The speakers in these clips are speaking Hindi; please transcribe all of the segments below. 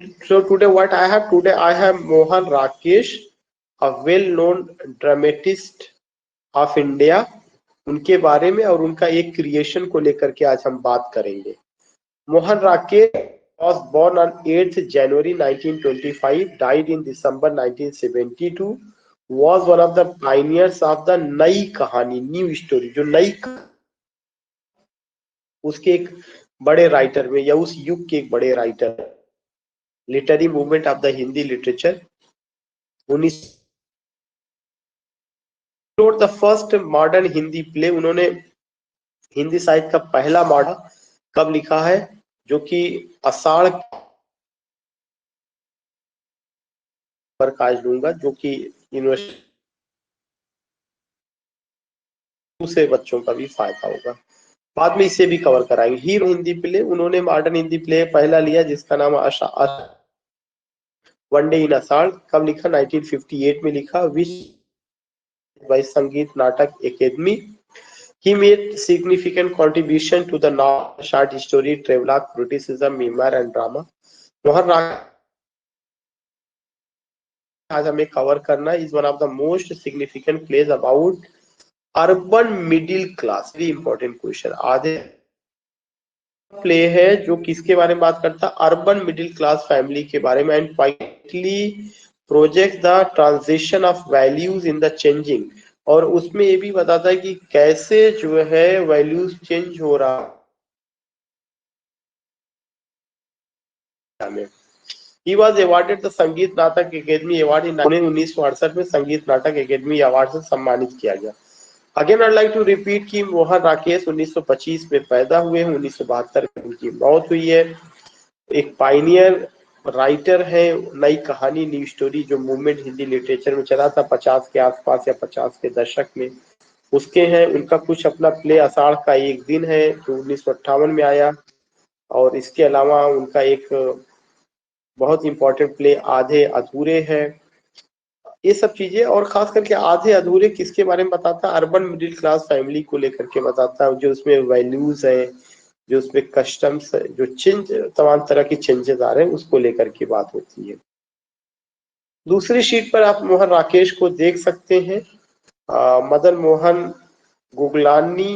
So today what I have? Today I have Mohan Rakesh, a well-known dramatist of India. उनके बारे में और उनका एक क्रिएशन को लेकर के आज हम बात करेंगे। Mohan Rakesh was born on 8th January 1925, died in December 1972, was one of the pioneers of the नई कहानी, न्यू स्टोरी, जो नई उसके एक बड़े राइटर में या उस युग के एक बड़े writer, literary movement of the Hindi literature. 19 wrote the first modern Hindi play, उन्होंने हिंदी साहित्य का पहला मॉडल कब लिखा है, जो कि आषाढ़ पर काज लूंगा, जो कि यूनिवर्सिटी से बच्चों का भी फायदा होगा। बाद में इसे भी कवर कराएंगे। हीरो हिंदी प्ले, उन्होंने मॉडर्न हिंदी प्ले पहला लिया जिसका नाम वन डे इन आषाढ़, कब लिखा? 1958 में लिखा, विच बाय संगीत नाटक अकेदमी। He made significant contribution to the novel, short story, travelogue, criticism, memoir and drama. Mohan Rakesh आज हमें कवर करना is one of the most significant plays about urban middle class. Very important question. आधे प्ले है जो किसके बारे में बात करता है? अर्बन मिडिल क्लास फैमिली के बारे में, and pointedly project the transition of values in the changing, और उसमें ये भी बताता है कि कैसे जो है वैल्यूज चेंज हो रहा है। He was awarded the संगीत नाटक अकेदमी अवार्ड इन 1968 में संगीत नाटक अकेदमी अवार्ड से सम्मानित किया गया। Again I like to repeat कि मोहन राकेश 1925 में पैदा हुए हैं, 1972 में उनकी मौत हुई है। एक पाइनियर राइटर है, नई कहानी, न्यू स्टोरी, जो मूवमेंट हिंदी लिटरेचर में चला था 50 के आसपास या 50 के दशक में, उसके हैं। उनका कुछ अपना प्ले आषाढ़ का एक दिन है जो 1958 में आया, और इसके अलावा उनका एक बहुत इंपॉर्टेंट प्ले आधे अधूरे है। ये सब चीजें, और खास करके आधे अधूरे किसके बारे में बताता है? अर्बन मिडिल क्लास फैमिली को लेकर के बताता है, जो उसमें वैल्यूज है, जो उसमें कस्टम्स, जो चेंज, तमाम तरह की चेंजेस आ रहे हैं, उसको लेकर के बात होती है। दूसरी शीट पर आप मोहन राकेश को देख सकते हैं। मदन मोहन गुगलानी,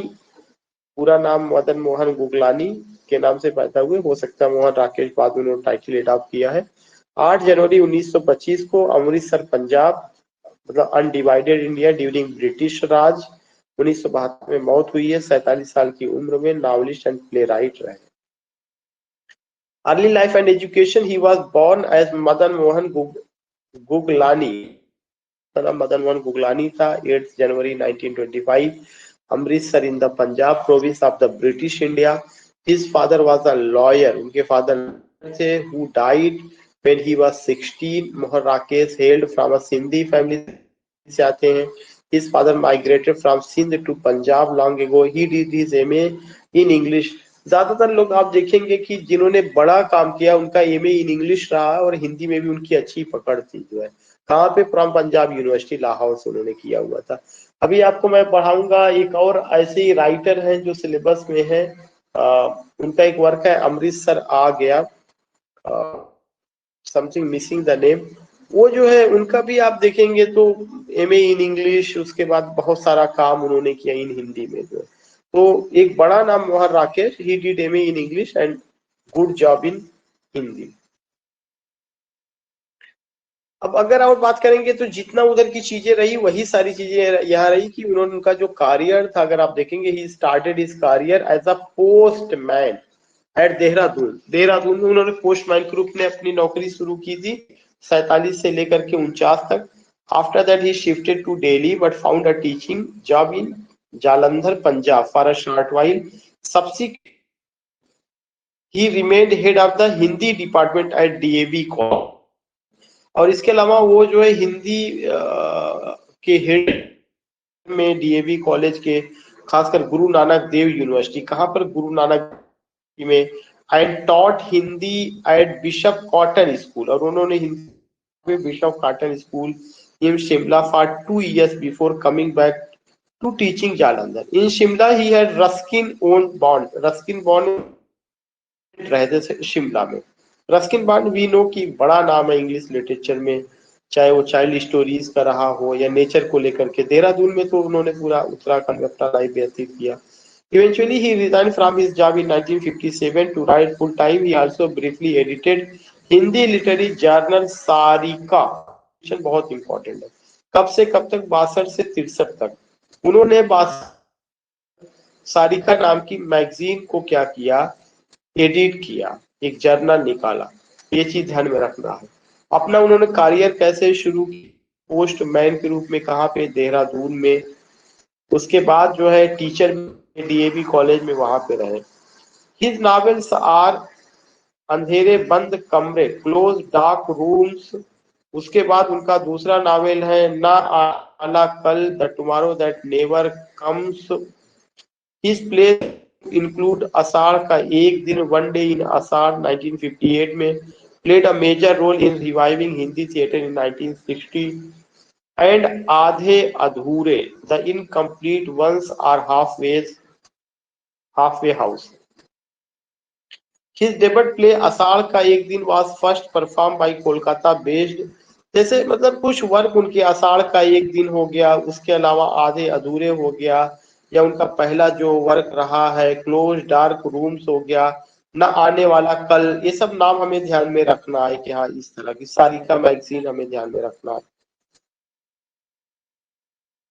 पूरा नाम मदन मोहन गुगलानी के नाम से पैदा हुए, हो सकता है मोहन राकेश बाद में उन्होंने टाइटल अडॉप्ट किया है। 8 जनवरी 1925 को अमृतसर पंजाब, मतलब अनडिवाइडेड इंडिया ड्यूरिंग ब्रिटिश राज। 1972 में मौत हुई है, 47 साल की उम्र में। नॉवलिस्ट एंड प्ले राइट रहे। Early life and education, he was born as Madan Mohan Guglani, Madan Mohan Guglani था। 8 January 1925, Amritsar in the Punjab province of the British India. His father was a lawyer, उनके फादर थे, who died when he was 16। Mohan Rakesh hailed from a Sindhi family से आते हैं। His father migrated from Sindh to Punjab long ago. He did his MA in English. ज्यादातर लोग आप देखेंगे कि जिन्होंने बड़ा काम किया उनका MA इन इंग्लिश रहा, और हिंदी में भी उनकी अच्छी पकड़ थी। जो है कहाँ पे? फ्रॉम पंजाब यूनिवर्सिटी लाहौर से उन्होंने किया हुआ था। अभी आपको मैं पढ़ाऊंगा एक और ऐसे ही राइटर हैं जो सिलेबस में है। उनका एक वर्क है अमृतसर आ गया, समथिंग मिसिंग द नेम। वो जो है उनका भी आप देखेंगे तो MA इन इंग्लिश, उसके बाद बहुत सारा काम उन्होंने किया इन हिंदी में। जो तो एक बड़ा नाम Mohan Rakesh, he did MA in English and good job in Hindi. अब अगर और बात करेंगे तो जितना उधर की चीजें रही वही सारी चीजें यहाँ रही, कि उन्होंने उनका जो करियर था, अगर आप देखेंगे, he started his career as a postman at Dehradun. Dehradun में उन्होंने पोस्टमैन के रूप में अपनी नौकरी शुरू की थी 47 से लेकर के 49 तक। After that he shifted to Delhi but found a teaching job in Jalandhar Punjab for a short while. Subsequently he remained head of the Hindi department at DAV college. और इसके अलावा वो जो है हिंदी के हेड में DAV कॉलेज के, खासकर गुरु नानक देव यूनिवर्सिटी, कहाँ पर? गुरु नानक में, and taught Hindi at Bishop Cotton School, और उन्होंने हिंदी में Bishop Cotton School in Shimla for 2 years before coming back to teaching Jalandhar. In Shimla he had Ruskin own Bond, Ruskin Bond रहते थे शिमला में। रस्किन बॉन्ड वी नो की बड़ा नाम है इंग्लिश लिटरेचर में, चाहे वो चाइल्ड स्टोरीज का रहा हो या नेचर को लेकर के। देहरादून में तो उन्होंने पूरा उत्तराखंड में अपना लाइफ व्यतीत किया। Eventually, he resigned from his job in 1957 to write full time. He also briefly edited Hindi literary journal Sarika, बहुत इंपॉर्टेंट है। कब से कब तक? 62 से 63 तक। उन्होंने सारिका नाम की मैगजीन को क्या किया? एडिट किया, एक जर्नल निकाला। ये चीज ध्यान में रखना है। अपना उन्होंने करियर कैसे शुरू की? पोस्टमैन के रूप में। कहाँ पे? देहरादून में। उसके बाद जो है टीचर डीएवी कॉलेज में, वहां पे रहे। हिज नॉवेल्स आर अंधेरे बंद कमरे, क्लोज डार्क रूम्स। उसके बाद उनका दूसरा नावल है ना आला कल, the tomorrow that never comes. His play include Ashadh Ka Ek Din, one day in Ashadh 1958 में। Played a major role in reviving Hindi theatre in 1960 and Aadhe Adhure, the incomplete ones or halfway house. His debut play Ashadh Ka Ek दिन was first performed by Kolkata based। जैसे मतलब कुछ वर्क उनके आषाढ़ का एक दिन हो गया, उसके अलावा आधे अधूरे हो गया, या उनका पहला जो वर्क रहा है क्लोज डार्क रूम्स हो गया, न आने वाला कल। ये सब नाम हमें ध्यान में रखना है कि हाँ इस तरह की सारिका मैगजीन हमें ध्यान में रखना है।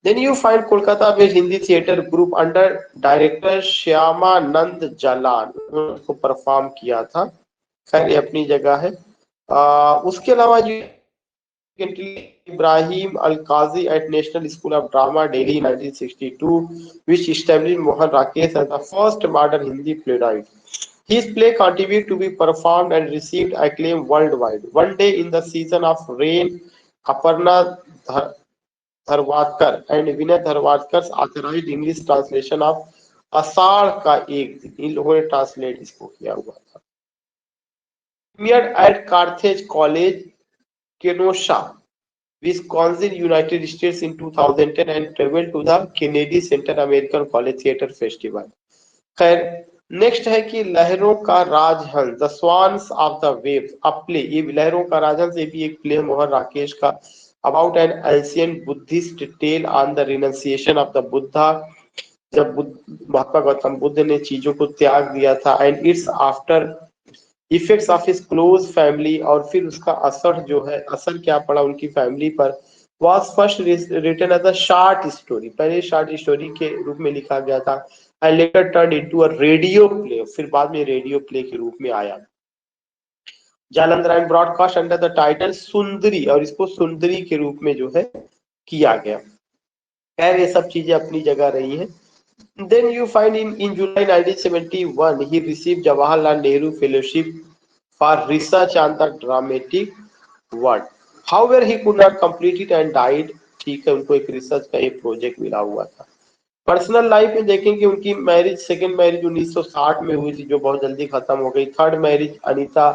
Then you find Kolkata based Hindi theatre group under director Shyamanand Jalan, को परफॉर्म किया था। खैर ये अपनी जगह है। उसके अलावा जो Ibrahim Al-Qazi at National School of Drama, Delhi, 1962, which established Mohan Rakesh as the first modern Hindi playwright. His play continued to be performed and received acclaim worldwide. One day in the season of rain, Aparna धरवाडकर and Vinay धरवाडकर authorized English translation of आषाढ़ का एक दिन, इन लोगों ने ट्रांसलेट इसको किया हुआ था। Premiered at Carthage College, Kenosha, Wisconsin, United States in 2010 and traveled to the Kennedy Center American College Theatre Festival। खैर नेक्स्ट है कि Lehron Ka Rajhans, the swans of the waves, a play. ये लहरों का राजहंस ये भी एक प्ले मोहन राकेश का, about an ancient Buddhist tale on the renunciation of the Buddha, जब महात्मा गौतम बुद्ध ने चीजों को त्याग दिया था, and its after effects of his close family, और फिर उसका असर जो है, असर क्या पड़ा उनकी फैमिली पर, was first written as a short story, पहले शॉर्ट स्टोरी के रूप में लिखा गया था, and later turned into a radio play, फिर बाद में रेडियो प्ले के रूप में आया। Jalandhar and broadcast under the title सुंदरी, और इसको सुंदरी के रूप में जो है किया गया। खैर ये सब चीजें अपनी जगह रही हैं। Then you find in July 1971 he received Jawaharlal Nehru Fellowship for research on the dramatic world. However he could not complete it and died। ठीक है, उनको एक रिसर्च का एक प्रोजेक्ट मिला हुआ था। पर्सनल लाइफ में देखेंगे उनकी मैरिज, सेकेंड मैरिज 1960 में हुई थी जो बहुत जल्दी खत्म हो गई। थर्ड मैरिज अनीता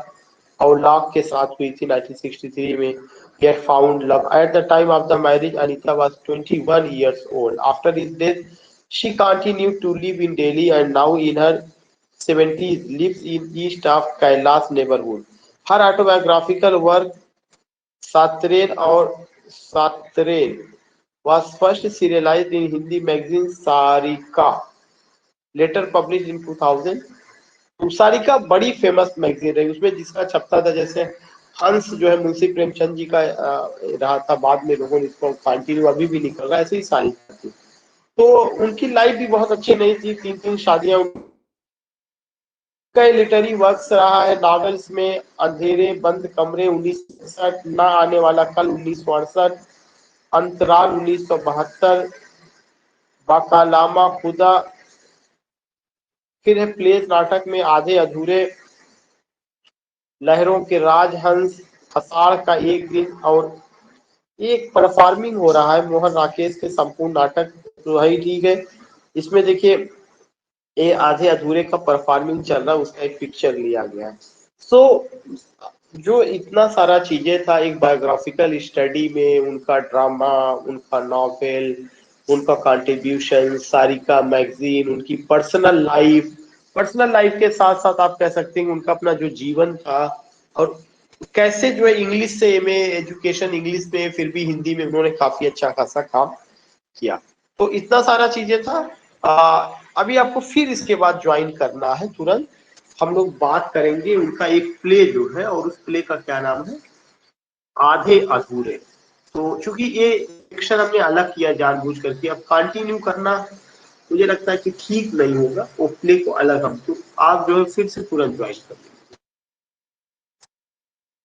औलाक के साथ हुई थी 1963 में। He had found love at the time of the marriage. Anita was 21 years old. After his death, she continued to live in Delhi and now in her 70s lives in east of Kailash neighborhood. Her autobiographical work Satrain was first serialized in Hindi magazine Sarika, later published in 2000। Sarika बड़ी फेमस मैगजीन रही, उसमें जिसका छपता था, जैसे हंस जो है मुंशी प्रेमचंद जी का रहा था, बाद में लोगों ने इसको कंटिन्यू अभी भी निकल रहा है, ऐसे ही सारिका थी। तो उनकी लाइफ भी बहुत अच्छी नहीं थी, 3 शादियां। कई लिटरेरी वर्क्स रहा है नॉवेल्स में अंधेरे बंद कमरे 1961, ना आने वाला कल 1968, अंतराल 1972, बाकालामा खुदा, फिर है प्लेस नाटक में आधे अधूरे, लहरों के राजहंस, आषाढ़ का एक दिन, और एक परफॉर्मिंग हो रहा है मोहन राकेश के संपूर्ण नाटक तो है ही ठीक है। इसमें देखिए ये आधे अधूरे का परफॉर्मिंग चल रहा है, उसका एक पिक्चर लिया गया है। सो जो इतना सारा चीजें था एक बायोग्राफिकल स्टडी में, उनका ड्रामा, उनका नॉवेल, उनका कंट्रीब्यूशन, सारिका मैगजीन, उनकी पर्सनल लाइफ के साथ साथ आप कह सकते हैं उनका अपना जो जीवन था और कैसे जो है इंग्लिश से एमए एजुकेशन इंग्लिश में, फिर भी हिंदी में उन्होंने काफी अच्छा खासा काम किया। तो इतना सारा चीजें था। अभी आपको फिर इसके बाद ज्वाइन करना है तुरंत। हम लोग बात करेंगे उनका एक प्ले जो है, और उस प्ले का क्या नाम है, आधे अधूरे। तो चूंकि ये सेक्शन हमने अलग किया जानबूझ करके, अब कंटिन्यू करना मुझे लगता है कि ठीक नहीं होगा, वो प्ले को अलग हम, तो आप जो है फिर से तुरंत ज्वाइन कर